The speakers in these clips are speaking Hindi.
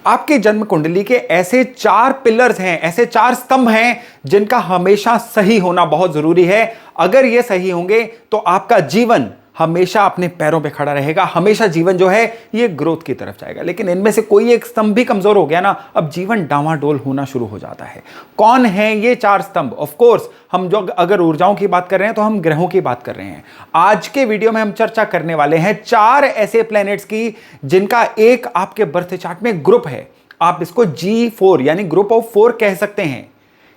आपके जन्म कुंडली के ऐसे 4 पिलर्स हैं, ऐसे 4 स्तंभ हैं जिनका हमेशा सही होना बहुत जरूरी है। अगर ये सही होंगे तो आपका जीवन हमेशा अपने पैरों पे खड़ा रहेगा, हमेशा जीवन जो है ये ग्रोथ की तरफ जाएगा। लेकिन इनमें से कोई एक स्तंभ भी कमजोर हो गया ना, अब जीवन डामाडोल होना शुरू हो जाता है। कौन है ये 4 स्तंभ? ऑफ कोर्स हम जो अगर ऊर्जाओं की बात कर रहे हैं तो हम ग्रहों की बात कर रहे हैं। आज के वीडियो में हम चर्चा करने वाले हैं 4 ऐसे प्लैनेट्स की जिनका एक आपके बर्थ चार्ट में ग्रुप है। आप इसको G4 यानी ग्रुप ऑफ 4 कह सकते हैं।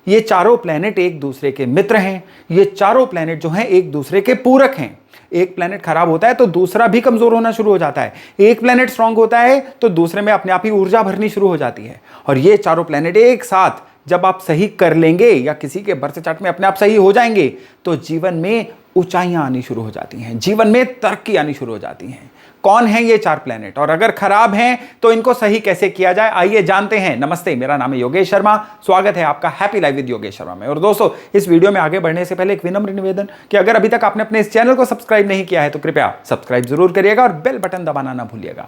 ये चारों प्लैनेट एक दूसरे के मित्र हैं। ये चारों प्लैनेट जो हैं एक दूसरे के पूरक हैं। एक प्लैनेट खराब होता है तो दूसरा भी कमजोर होना शुरू हो जाता है। एक प्लैनेट स्ट्रांग होता है तो दूसरे में अपने आप ही ऊर्जा भरनी शुरू हो जाती है। और ये चारों प्लैनेट एक साथ जब आप सही कर लेंगे या किसी के बर्थ चार्ट में अपने आप सही हो जाएंगे तो जीवन में ऊंचाइयां आनी शुरू हो जाती हैं, जीवन में तरक्की आनी शुरू हो जाती हैं। कौन है ये 4 प्लैनेट और अगर खराब हैं तो इनको सही कैसे किया जाए, आइए जानते हैं। नमस्ते, मेरा नाम है योगेश शर्मा। स्वागत है आपका happy life with Yogesh Sharma में। और दोस्तों, इस वीडियो में आगे बढ़ने से पहले एक विनम्र निवेदन कि अगर अभी तक आपने अपने इस चैनल को सब्सक्राइब नहीं किया है तो कृपया सब्सक्राइब जरूर करिएगा और बेल बटन दबाना ना भूलिएगा।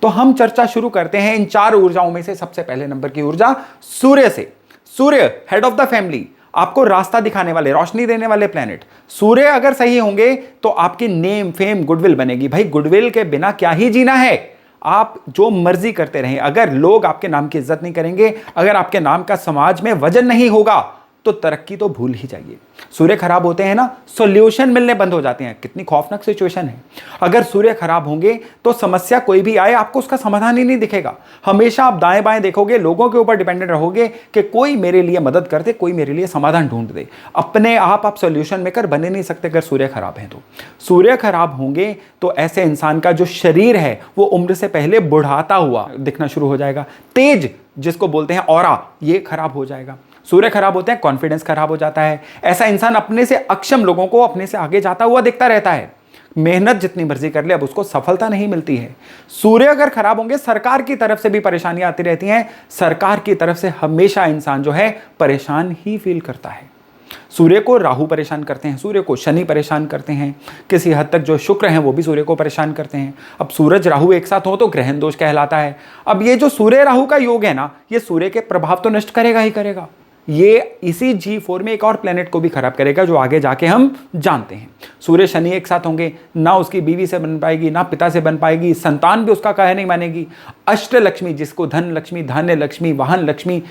तो हम चर्चा शुरू करते हैं इन 4 ऊर्जाओं में से सबसे पहले नंबर की ऊर्जा सूर्य से। सूर्य हेड ऑफ द फैमिली, आपको रास्ता दिखाने वाले, रोशनी देने वाले प्लैनेट। सूर्य अगर सही होंगे तो आपकी नेम, फेम, गुडविल बनेगी। भाई गुडविल के बिना क्या ही जीना है। आप जो मर्जी करते रहें, अगर लोग आपके नाम की इज्जत नहीं करेंगे, अगर आपके नाम का समाज में वजन नहीं होगा तो तरक्की तो भूल ही जाइए। सूर्य खराब होते हैं ना, सॉल्यूशन मिलने बंद हो जाते हैं। कितनी खौफनाक सिचुएशन है। अगर सूर्य खराब होंगे तो समस्या कोई भी आए आपको उसका समाधान ही नहीं दिखेगा। हमेशा आप दाएं बाएं देखोगे, लोगों के ऊपर डिपेंडेंट रहोगे कि कोई मेरे लिए मदद कर दे, कोई मेरे लिए समाधान ढूंढ दे। अपने आप सॉल्यूशन मेकर बने नहीं सकते अगर सूर्य खराब है तो। सूर्य खराब होंगे तो ऐसे इंसान का जो शरीर है वो उम्र से पहले बुढ़ाता हुआ दिखना शुरू हो जाएगा। तेज जिसको बोलते हैं ऑरा, ये खराब हो जाएगा। सूर्य खराब होते हैं, कॉन्फिडेंस खराब हो जाता है। ऐसा इंसान अपने से अक्षम लोगों को अपने से आगे जाता हुआ दिखता रहता है। मेहनत जितनी मर्जी कर ले, अब उसको सफलता नहीं मिलती है। सूर्य अगर खराब होंगे, सरकार की तरफ से भी परेशानियां आती रहती हैं। सरकार की तरफ से हमेशा इंसान जो है परेशान ही फील करता है। सूर्य को राहु परेशान करते हैं, सूर्य को शनि परेशान करते हैं, किसी हद तक जो शुक्र हैं वो भी सूर्य को परेशान करते हैं। अब सूरज राहु एक साथ हो तो ग्रहण दोष कहलाता है। अब ये जो सूर्य राहु का योग है ना, ये सूर्य के प्रभाव तो नष्ट करेगा ही करेगा। ये इसी G4 में एक और प्लेनेट को भी खराब करेगा जो आगे जाके हम जानते हैं। सूर्य शनि एक साथ होंगे, ना उसकी बीवी से बन पाएगी, ना पिता से बन पाएगी, संतान भी उसका कहे नहीं मानेगी। अष्ट लक्ष्मी, जिसको धन लक्ष्मी, धान्य लक्ष्मी, वाहन लक्ष्मी,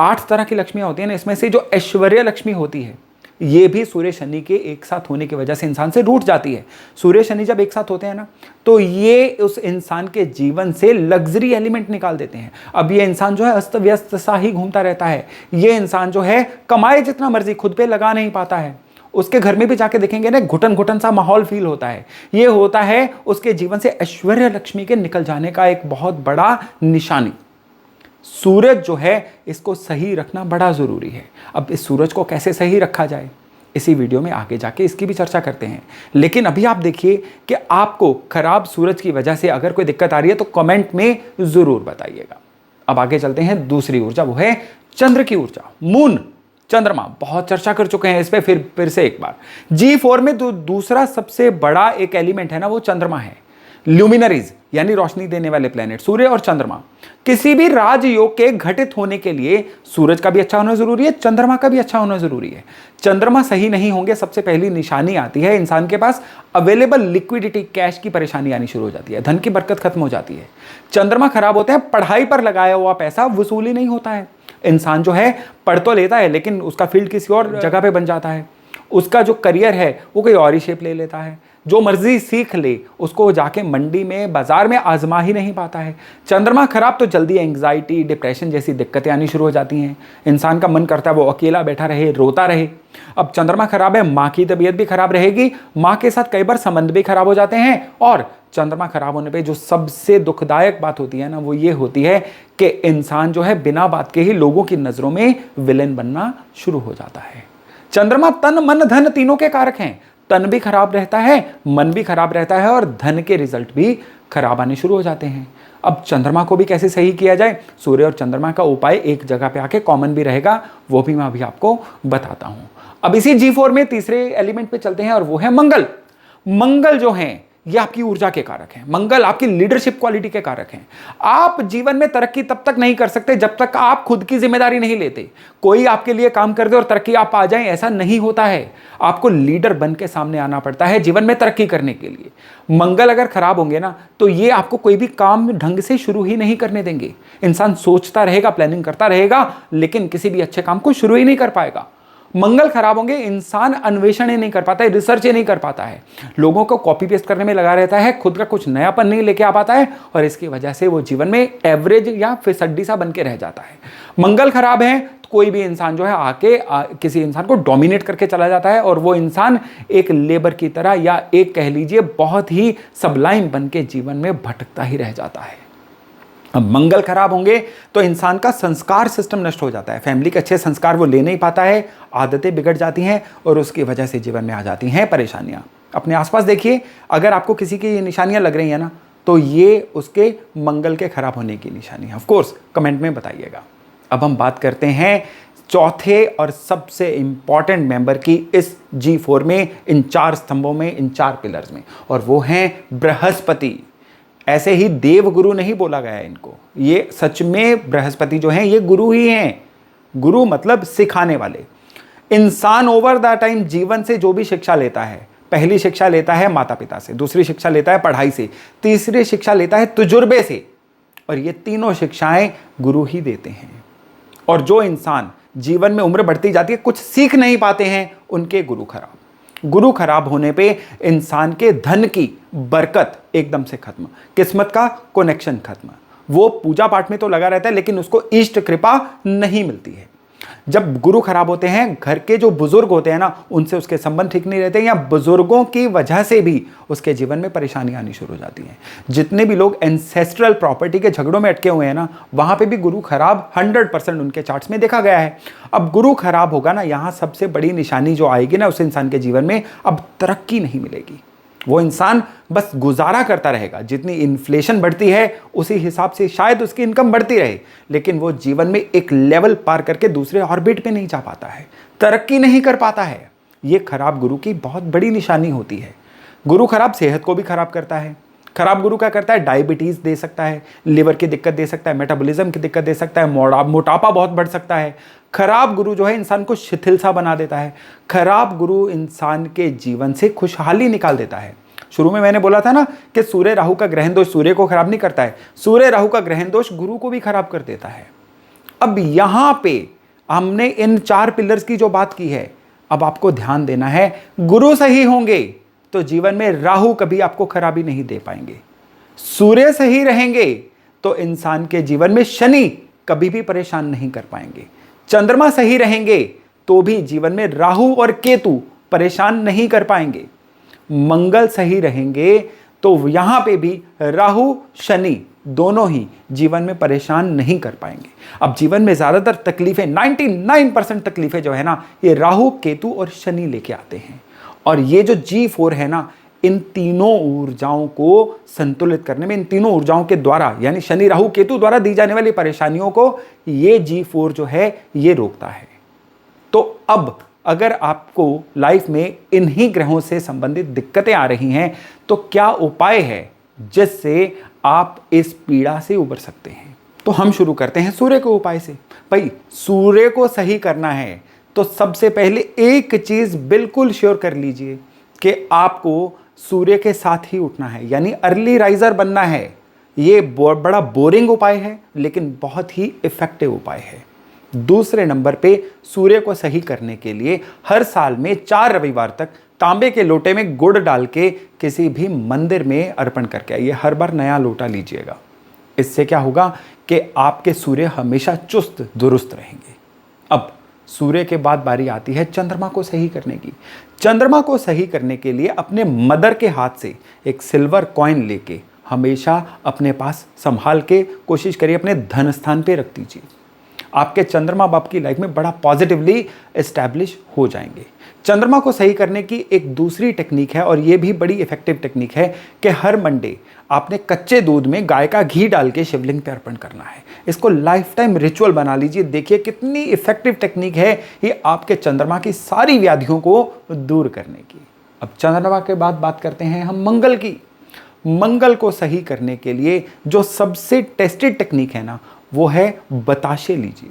8 तरह की लक्ष्मियां होती हैं ना, इसमें से जो ऐश्वर्य लक्ष्मी होती है ये भी सूर्य शनि के एक साथ होने की वजह से इंसान से रूठ जाती है। सूर्य शनि जब एक साथ होते हैं ना तो ये उस इंसान के जीवन से लग्जरी एलिमेंट निकाल देते हैं। अब ये इंसान जो है अस्त व्यस्त सा ही घूमता रहता है। ये इंसान जो है कमाए जितना मर्जी खुद पे लगा नहीं पाता है। उसके घर में भी जाके देखेंगे ना, घुटन घुटन सा माहौल फील होता है। ये होता है उसके जीवन से ऐश्वर्य लक्ष्मी के निकल जाने का एक बहुत बड़ा निशानी। सूरज जो है इसको सही रखना बड़ा जरूरी है। अब इस सूरज को कैसे सही रखा जाए, इसी वीडियो में आगे जाके इसकी भी चर्चा करते हैं। लेकिन अभी आप देखिए कि आपको खराब सूरज की वजह से अगर कोई दिक्कत आ रही है तो कमेंट में जरूर बताइएगा। अब आगे चलते हैं। दूसरी ऊर्जा वो है चंद्र की ऊर्जा, मून, चंद्रमा। बहुत चर्चा कर चुके हैं इस पे, फिर से एक बार। G4 में दूसरा सबसे बड़ा एक एलिमेंट है ना, वो चंद्रमा है। ल्यूमिनरीज यानी रोशनी देने वाले प्लेनेट, सूर्य और चंद्रमा। किसी भी राजयोग के घटित होने के लिए सूरज का भी अच्छा होना जरूरी है, चंद्रमा का भी अच्छा होना जरूरी है। चंद्रमा सही नहीं होंगे, सबसे पहली निशानी आती है इंसान के पास अवेलेबल लिक्विडिटी, कैश की परेशानी आनी शुरू हो जाती है, धन की बरकत खत्म हो जाती है। चंद्रमा खराब होते हैं, पढ़ाई पर लगाया हुआ पैसा वसूल ही नहीं होता है। इंसान जो है पढ़ तो लेता है लेकिन उसका फील्ड किसी और जगह पे बन जाता है। उसका जो करियर है वो कोई और ही शेप ले लेता है। जो मर्जी सीख ले उसको जाके मंडी में, बाजार में आजमा ही नहीं पाता है। चंद्रमा खराब तो जल्दी एंग्जाइटी, डिप्रेशन जैसी दिक्कतें आनी शुरू हो जाती हैं। इंसान का मन करता है वो अकेला बैठा रहे, रोता रहे। अब चंद्रमा खराब है, माँ की तबीयत भी खराब रहेगी, माँ के साथ कई बार संबंध भी खराब हो जाते हैं। और चंद्रमा खराब होने पे जो सबसे दुखदायक बात होती है ना, वो ये होती है कि इंसान जो है बिना बात के ही लोगों की नजरों में विलेन बनना शुरू हो जाता है। चंद्रमा तन, मन, धन तीनों के कारक हैं। तन भी खराब रहता है, मन भी खराब रहता है और धन के रिजल्ट भी खराब आने शुरू हो जाते हैं। अब चंद्रमा को भी कैसे सही किया जाए, सूर्य और चंद्रमा का उपाय एक जगह पे आके कॉमन भी रहेगा, वो भी मैं अभी आपको बताता हूं। अब इसी G4 में तीसरे एलिमेंट पे चलते हैं और वो है मंगल। मंगल जो है ये आपकी ऊर्जा के कारक हैं। मंगल आपकी लीडरशिप क्वालिटी के कारक हैं। आप जीवन में तरक्की तब तक नहीं कर सकते जब तक आप खुद की जिम्मेदारी नहीं लेते। कोई आपके लिए काम कर दे और तरक्की आप आ जाएं, ऐसा नहीं होता है। आपको लीडर बन के सामने आना पड़ता है जीवन में तरक्की करने के लिए। मंगल अगर खराब होंगे ना, तो ये आपको कोई भी काम ढंग से शुरू ही नहीं करने देंगे। इंसान सोचता रहेगा, प्लानिंग करता रहेगा, लेकिन किसी भी अच्छे काम को शुरू ही नहीं कर पाएगा। मंगल खराब होंगे, इंसान अन्वेषण ही नहीं कर पाता है, रिसर्च ही नहीं कर पाता है, लोगों को कॉपी पेस्ट करने में लगा रहता है, खुद का कुछ नयापन नहीं लेके आ पाता है, और इसकी वजह से वो जीवन में एवरेज या फिसड्डी सा बन के रह जाता है। मंगल खराब है तो कोई भी इंसान जो है आके किसी इंसान को डोमिनेट करके चला जाता है, और वो इंसान एक लेबर की तरह या एक कह लीजिए बहुत ही सबलाइन बन के जीवन में भटकता ही रह जाता है। अब मंगल खराब होंगे तो इंसान का संस्कार सिस्टम नष्ट हो जाता है, फैमिली के अच्छे संस्कार वो ले नहीं पाता है, आदतें बिगड़ जाती हैं, और उसकी वजह से जीवन में आ जाती हैं परेशानियां। अपने आसपास देखिए, अगर आपको किसी की ये निशानियां लग रही हैं ना, तो ये उसके मंगल के खराब होने की निशानी है। ऑफ कोर्स कमेंट में बताइएगा। अब हम बात करते हैं चौथे और सबसे इंपॉर्टेंट मेंबर की इस G4 में, इन 4 स्तंभों में, इन 4 पिलर्स में, और वो हैं बृहस्पति। ऐसे ही देव गुरु नहीं बोला गया है इनको, ये सच में बृहस्पति जो हैं ये गुरु ही हैं। गुरु मतलब सिखाने वाले। इंसान ओवर द टाइम जीवन से जो भी शिक्षा लेता है, पहली शिक्षा लेता है माता पिता से, दूसरी शिक्षा लेता है पढ़ाई से, तीसरी शिक्षा लेता है तजुर्बे से, और ये तीनों शिक्षाएं गुरु ही देते हैं। और जो इंसान जीवन में उम्र बढ़ती जाती है कुछ सीख नहीं पाते हैं, उनके गुरु खराब। गुरु खराब होने पे इंसान के धन की बरकत एकदम से खत्म, किस्मत का कनेक्शन खत्म। वो पूजा पाठ में तो लगा रहता है, लेकिन उसको इष्ट कृपा नहीं मिलती है। जब गुरु खराब होते हैं, घर के जो बुजुर्ग होते हैं ना, उनसे उसके संबंध ठीक नहीं रहते, या बुजुर्गों की वजह से भी उसके जीवन में परेशानी आनी शुरू हो जाती है। जितने भी लोग एंसेस्ट्रल प्रॉपर्टी के झगड़ों में अटके हुए हैं ना, वहां पे भी गुरु खराब 100% उनके चार्ट्स में देखा गया है। अब गुरु खराब होगा ना, यहां सबसे बड़ी निशानी जो आएगी ना उस इंसान के जीवन में, अब तरक्की नहीं मिलेगी। वो इंसान बस गुजारा करता रहेगा, जितनी इन्फ्लेशन बढ़ती है उसी हिसाब से शायद उसकी इनकम बढ़ती रहे, लेकिन वो जीवन में एक लेवल पार करके दूसरे ऑर्बिट पे नहीं जा पाता है, तरक्की नहीं कर पाता है। ये खराब गुरु की बहुत बड़ी निशानी होती है। गुरु खराब सेहत को भी खराब करता है। खराब गुरु क्या करता है? डायबिटीज दे सकता है, लिवर की दिक्कत दे सकता है, मेटाबॉलिज्म की दिक्कत दे सकता है, मोटापा बहुत बढ़ सकता है। खराब गुरु जो है इंसान को शिथिल सा बना देता है। खराब गुरु इंसान के जीवन से खुशहाली निकाल देता है। शुरू में मैंने बोला था ना कि सूर्य राहु का ग्रहण दोष सूर्य को खराब नहीं करता है, सूर्य राहु का ग्रहण दोष गुरु को भी खराब कर देता है। अब यहां पे हमने इन 4 पिलर्स की जो बात की है, अब आपको ध्यान देना है। गुरु सही होंगे तो जीवन में राहु कभी आपको खराबी नहीं दे पाएंगे। सूर्य सही रहेंगे तो इंसान के जीवन में शनि कभी भी परेशान नहीं कर पाएंगे। चंद्रमा सही रहेंगे तो भी जीवन में राहु और केतु परेशान नहीं कर पाएंगे। मंगल सही रहेंगे तो यहां पे भी राहु शनि दोनों ही जीवन में परेशान नहीं कर पाएंगे। अब जीवन में ज्यादातर तकलीफें, 99% तकलीफें जो है ना, ये राहु केतु और शनि लेके आते हैं। और ये जो G4 है ना, इन तीनों ऊर्जाओं को संतुलित करने में, इन तीनों ऊर्जाओं के द्वारा, यानी शनि राहु केतु द्वारा दी जाने वाली परेशानियों को ये G4 जो है ये रोकता है। तो अब अगर आपको लाइफ में इन्हीं ग्रहों से संबंधित दिक्कतें आ रही हैं, तो क्या उपाय है जिससे आप इस पीड़ा से उबर सकते हैं? तो हम शुरू करते हैं सूर्य के उपाय से। भाई, सूर्य को सही करना है तो सबसे पहले एक चीज बिल्कुल श्योर कर लीजिए कि आपको सूर्य के साथ ही उठना है, यानी अर्ली राइजर बनना है। ये बड़ा बोरिंग उपाय है, लेकिन बहुत ही इफेक्टिव उपाय है। दूसरे नंबर पे सूर्य को सही करने के लिए हर साल में 4 रविवार तक तांबे के लोटे में गुड़ डाल के किसी भी मंदिर में अर्पण करके आइए। हर बार नया लोटा लीजिएगा। इससे क्या होगा कि आपके सूर्य हमेशा चुस्त दुरुस्त रहेंगे। अब सूर्य के बाद बारी आती है चंद्रमा को सही करने की। चंद्रमा को सही करने के लिए अपने मदर के हाथ से एक सिल्वर कॉइन लेके हमेशा अपने पास संभाल के कोशिश करिए अपने धन स्थान पे रख दीजिए। आपके चंद्रमा बाप की लाइफ में बड़ा पॉजिटिवली एस्टैब्लिश हो जाएंगे। चंद्रमा को सही करने की एक दूसरी टेक्निक है, और यह भी बड़ी इफेक्टिव टेक्निक है, कि हर मंडे आपने कच्चे दूध में गाय का घी डाल के शिवलिंग पे अर्पण करना है। इसको लाइफ टाइम रिचुअल बना लीजिए। देखिए कितनी इफेक्टिव टेक्निक है ये आपके चंद्रमा की सारी व्याधियों को दूर करने की। अब चंद्रमा के बाद बात करते हैं हम मंगल की। मंगल को सही करने के लिए जो सबसे टेस्टेड टेक्निक है ना, वो है बताशे लीजिए।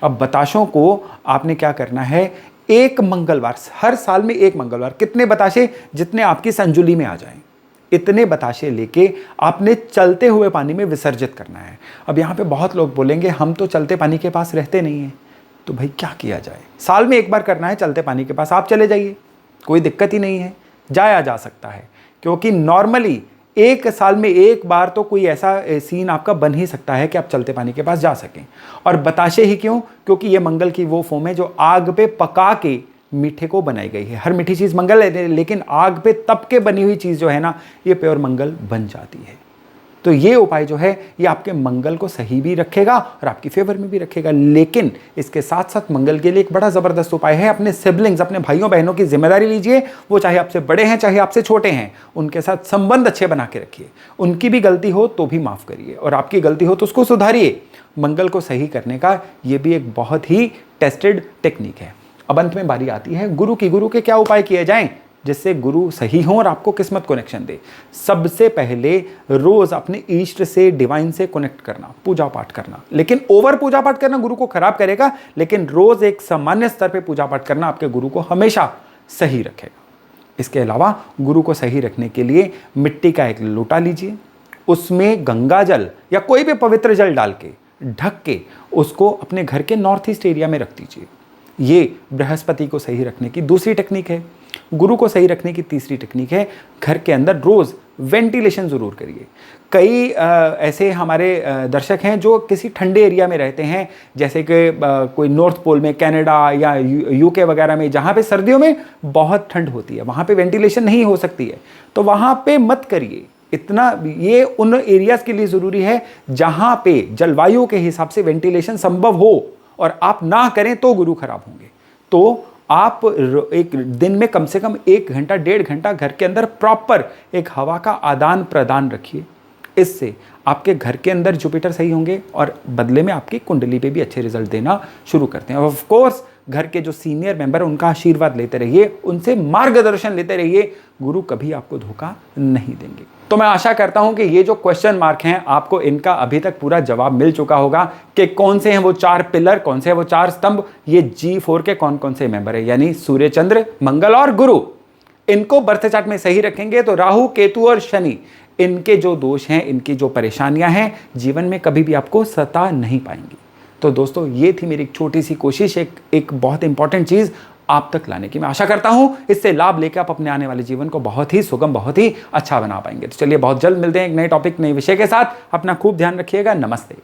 अब बताशों को आपने क्या करना है, एक मंगलवार, हर साल में एक मंगलवार, कितने बताशे, जितने आपकी संजुली में आ जाएं, इतने बताशे लेके आपने चलते हुए पानी में विसर्जित करना है। अब यहाँ पे बहुत लोग बोलेंगे हम तो चलते पानी के पास रहते नहीं हैं, तो भाई क्या किया जाए, साल में एक बार करना है चलते पानी के पास, आप चले जाइए, कोई दिक्कत ही नहीं है, जाया जा सकता है। क्योंकि नॉर्मली एक साल में एक बार तो कोई ऐसा सीन आपका बन ही सकता है कि आप चलते पानी के पास जा सकें। और बताशे ही क्यों, क्योंकि ये मंगल की वो फॉर्म है जो आग पे पका के मीठे को बनाई गई है। हर मीठी चीज़ मंगल है, लेकिन आग पे तप के बनी हुई चीज़ जो है ना, ये प्योर मंगल बन जाती है। तो ये उपाय जो है ये आपके मंगल को सही भी रखेगा और आपकी फेवर में भी रखेगा। लेकिन इसके साथ साथ मंगल के लिए एक बड़ा ज़बरदस्त उपाय है, अपने सिबलिंग्स, अपने भाइयों बहनों की जिम्मेदारी लीजिए। वो चाहे आपसे बड़े हैं चाहे आपसे छोटे हैं, उनके साथ संबंध अच्छे बना के रखिए। उनकी भी गलती हो तो भी माफ़ करिए, और आपकी गलती हो तो उसको सुधारिए। मंगल को सही करने का ये भी एक बहुत ही टेस्टेड टेक्निक है। अब अंत में बारी आती है गुरु की। गुरु के क्या उपाय किए जाएं जिससे गुरु सही हो और आपको किस्मत कनेक्शन दे। सबसे पहले रोज अपने इष्ट से, डिवाइन से कनेक्ट करना, पूजा पाठ करना। लेकिन ओवर पूजा पाठ करना गुरु को खराब करेगा, लेकिन रोज एक सामान्य स्तर पे पूजा पाठ करना आपके गुरु को हमेशा सही रखेगा। इसके अलावा गुरु को सही रखने के लिए मिट्टी का एक लोटा लीजिए, उसमें गंगा जल या कोई भी पवित्र जल डाल के ढक के उसको अपने घर के नॉर्थ ईस्ट एरिया में रख दीजिए। ये बृहस्पति को सही रखने की दूसरी टेक्निक है। गुरु को सही रखने की तीसरी टेक्निक है, घर के अंदर रोज वेंटिलेशन जरूर करिए। कई ऐसे हमारे दर्शक हैं जो किसी ठंडे एरिया में रहते हैं, जैसे कि कोई नॉर्थ पोल में, कनाडा या यूके वगैरह में, जहाँ पे सर्दियों में बहुत ठंड होती है, वहाँ पे वेंटिलेशन नहीं हो सकती है, तो वहाँ पे मत करिए। इतना ये उन एरियाज के लिए ज़रूरी है जहाँ पे जलवायु के हिसाब से वेंटिलेशन संभव हो, और आप ना करें तो गुरु खराब होंगे। तो आप एक दिन में कम से कम 1 घंटा 1.5 घंटा घर के अंदर प्रॉपर एक हवा का आदान प्रदान रखिए। इससे आपके घर के अंदर जुपिटर सही होंगे और बदले में आपकी कुंडली पे भी अच्छे रिजल्ट देना शुरू करते हैं। ऑफ कोर्स घर के जो सीनियर मेंबर है उनका आशीर्वाद लेते रहिए, उनसे मार्गदर्शन लेते रहिए, गुरु कभी आपको धोखा नहीं देंगे। तो मैं आशा करता हूं कि ये जो क्वेश्चन मार्क हैं आपको इनका अभी तक पूरा जवाब मिल चुका होगा कि कौन से हैं वो 4 पिलर, कौन से हैं वो 4 स्तंभ, ये G4 के कौन कौन से मेंबर है, यानी सूर्य, चंद्र, मंगल और गुरु। इनको बर्थ चार्ट में सही रखेंगे तो राहु, केतु और शनि, इनके जो दोष हैं, इनकी जो परेशानियां हैं, जीवन में कभी भी आपको सता नहीं पाएंगी। तो दोस्तों ये थी मेरी एक छोटी सी कोशिश, एक बहुत इंपॉर्टेंट चीज आप तक लाने की। मैं आशा करता हूं इससे लाभ लेकर आप अपने आने वाले जीवन को बहुत ही सुगम, बहुत ही अच्छा बना पाएंगे। तो चलिए बहुत जल्द मिलते हैं एक नए टॉपिक, नए विषय के साथ। अपना खूब ध्यान रखिएगा। नमस्ते।